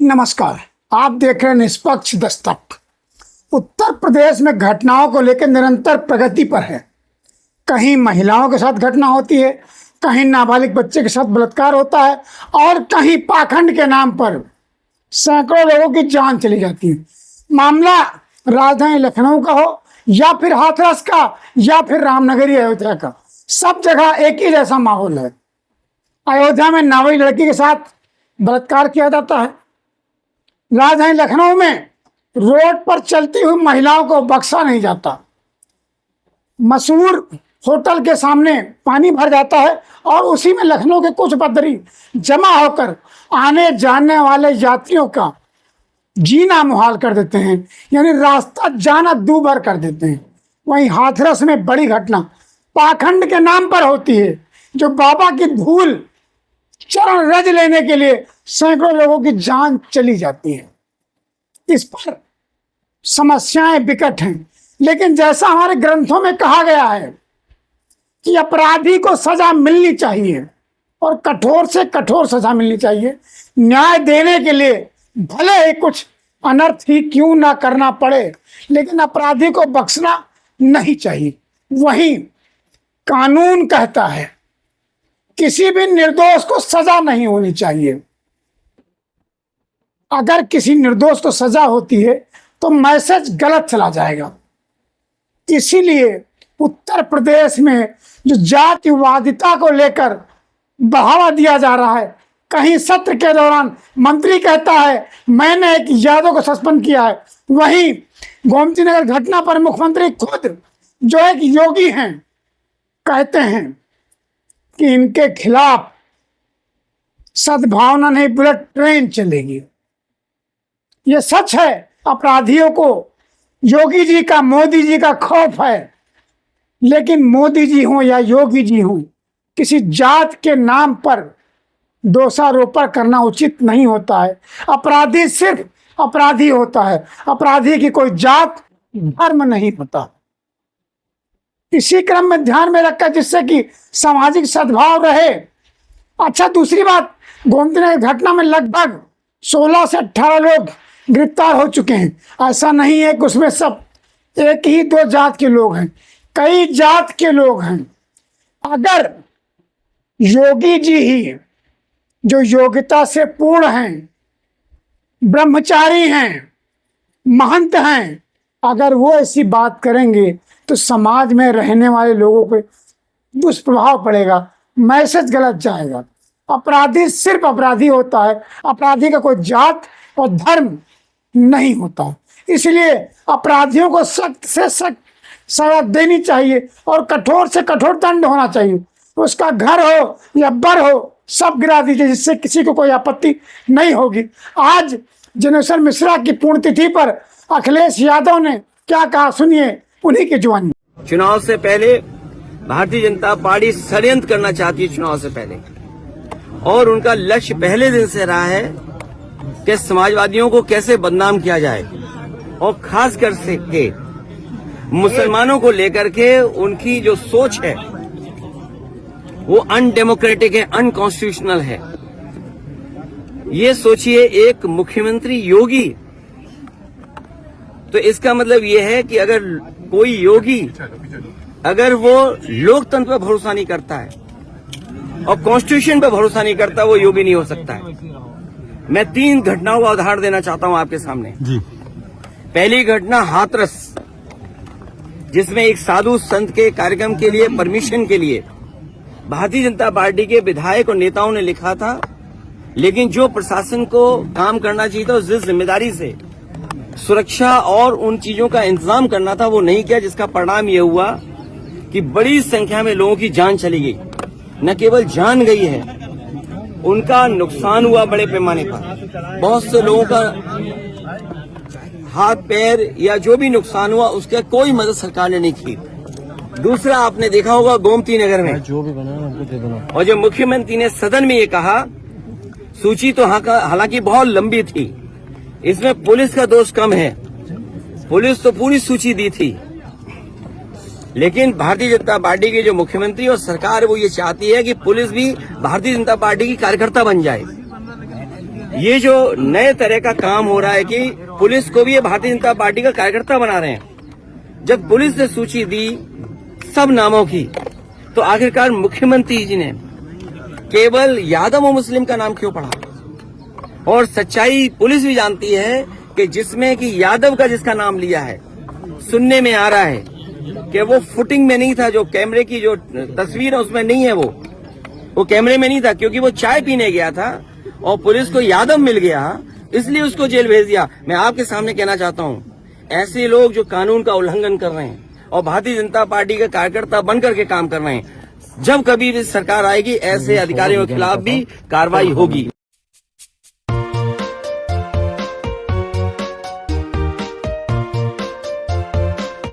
नमस्कार, आप देख रहे हैं निष्पक्ष दस्तक। उत्तर प्रदेश में घटनाओं को लेकर निरंतर प्रगति पर है। कहीं महिलाओं के साथ घटना होती है, कहीं नाबालिग बच्चे के साथ बलात्कार होता है और कहीं पाखंड के नाम पर सैकड़ों लोगों की जान चली जाती है। मामला राजधानी लखनऊ का हो या फिर हाथरस का या फिर रामनगरी अयोध्या का, सब जगह एक ही जैसा माहौल है। अयोध्या में नाबालिग लड़की के साथ बलात्कार किया जाता है। राजधानी लखनऊ में रोड पर चलती हुई महिलाओं को बख्शा नहीं जाता। मशहूर होटल के सामने पानी भर जाता है और उसी में लखनऊ के कुछ बदरी जमा होकर आने जाने वाले यात्रियों का जीना मुहाल कर देते हैं, यानी रास्ता जाना दूभर कर देते हैं। वहीं हाथरस में बड़ी घटना पाखंड के नाम पर होती है, जो बाबा की धूल चरण रज लेने के लिए सैकड़ों लोगों की जान चली जाती है। इस पर समस्याएं विकट हैं, लेकिन जैसा हमारे ग्रंथों में कहा गया है कि अपराधी को सजा मिलनी चाहिए और कठोर से कठोर सजा मिलनी चाहिए। न्याय देने के लिए भले ही कुछ अनर्थ ही क्यों ना करना पड़े, लेकिन अपराधी को बख्शना नहीं चाहिए। वहीं कानून कहता है किसी भी निर्दोष को सजा नहीं होनी चाहिए। अगर किसी निर्दोष को सजा होती है तो मैसेज गलत चला जाएगा। इसीलिए उत्तर प्रदेश में जो जातिवादिता को लेकर बढ़ावा दिया जा रहा है, कहीं सत्र के दौरान मंत्री कहता है मैंने एक यादव को सस्पेंड किया है, वहीं गोमती नगर घटना पर मुख्यमंत्री खुद जो एक योगी हैं कहते हैं कि इनके खिलाफ सद्भावना नहीं बुलेट ट्रेन चलेगी। ये सच है। अपराधियों को योगी जी का, मोदी जी का खौफ है, लेकिन मोदी जी हों या योगी जी हों, किसी जात के नाम पर दोषारोपण करना उचित नहीं होता है। अपराधी सिर्फ अपराधी होता है, अपराधी की कोई जात धर्म नहीं होता। इसी क्रम में ध्यान में रखकर, जिससे कि सामाजिक सद्भाव रहे। अच्छा, दूसरी बात, गोमती नगर घटना में लगभग 16 से 18 लोग गिरफ्तार हो चुके हैं। ऐसा नहीं है कि उसमें सब एक ही दो जात के लोग हैं, कई जात के लोग हैं। अगर योगी जी ही जो योग्यता से पूर्ण हैं, ब्रह्मचारी हैं, महंत हैं, अगर वो ऐसी बात करेंगे तो समाज में रहने वाले लोगों पे दुष्प्रभाव पड़ेगा, मैसेज गलत जाएगा। अपराधी सिर्फ अपराधी होता है, अपराधी का कोई जात और धर्म नहीं होता। इसलिए अपराधियों को सख्त से सख्त सजा देनी चाहिए और कठोर से कठोर दंड होना चाहिए। उसका घर हो या बर हो, सब गिरा दीजिए, जिससे किसी को कोई आपत्ति नहीं होगी। आज जनेश्वर मिश्रा की पुण्यतिथि पर अखिलेश यादव ने क्या कहा, सुनिए उन्हीं की जुबानी। चुनाव से पहले भारतीय जनता पार्टी षड्यंत्र करना चाहती है चुनाव से पहले, और उनका लक्ष्य पहले दिन से रहा है कि समाजवादियों को कैसे बदनाम किया जाए, और खास कर के मुसलमानों को लेकर के उनकी जो सोच है वो अनडेमोक्रेटिक है, अनकॉन्स्टिट्यूशनल है। ये सोचिए, एक मुख्यमंत्री योगी, तो इसका मतलब ये है कि अगर कोई योगी अगर वो लोकतंत्र पर भरोसा नहीं करता है और कॉन्स्टिट्यूशन पर भरोसा नहीं करता, वो योगी नहीं हो सकता है। मैं 3 घटनाओं का उदाहरण देना चाहता हूं आपके सामने जी। पहली घटना हाथरस, जिसमें एक साधु संत के कार्यक्रम के लिए परमिशन के लिए भारतीय जनता पार्टी के विधायक और नेताओं ने लिखा था, लेकिन जो प्रशासन को काम करना चाहिए था जिस जिम्मेदारी से सुरक्षा और उन चीजों का इंतजाम करना था, वो नहीं किया, जिसका परिणाम ये हुआ कि बड़ी संख्या में लोगों की जान चली गई। न केवल जान गई है, उनका नुकसान हुआ बड़े पैमाने पर। बहुत से लोगों का हाथ पैर या जो भी नुकसान हुआ, उसका कोई मदद सरकार ने नहीं की। दूसरा, आपने देखा होगा गोमती नगर में जो भी बना हमको दे देना, और जो मुख्यमंत्री ने सदन में ये कहा, सूची तो हालांकि बहुत लंबी थी, इसमें पुलिस का दोष कम है, पुलिस तो पूरी सूची दी थी, लेकिन भारतीय जनता पार्टी के जो मुख्यमंत्री और सरकार वो ये चाहती है कि पुलिस भी भारतीय जनता पार्टी की कार्यकर्ता बन जाए। ये जो नए तरह का काम हो रहा है कि पुलिस को भी ये भारतीय जनता पार्टी का कार्यकर्ता बना रहे हैं। जब पुलिस ने सूची दी सब नामों की, तो आखिरकार मुख्यमंत्री जी ने केवल यादव और मुस्लिम का नाम क्यों पढ़ा? और सच्चाई पुलिस भी जानती है कि जिसमें कि यादव का जिसका नाम लिया है, सुनने में आ रहा है कि वो फुटिंग में नहीं था, जो कैमरे की जो तस्वीर है उसमें नहीं है, वो कैमरे में नहीं था, क्योंकि वो चाय पीने गया था और पुलिस को यादव मिल गया, इसलिए उसको जेल भेज दिया। मैं आपके सामने कहना चाहता हूं, ऐसे लोग जो कानून का उल्लंघन कर रहे हैं और भारतीय जनता पार्टी के कार्यकर्ता बनकर के काम कर रहे हैं, जब कभी भी सरकार आएगी ऐसे अधिकारियों के खिलाफ भी कार्रवाई होगी।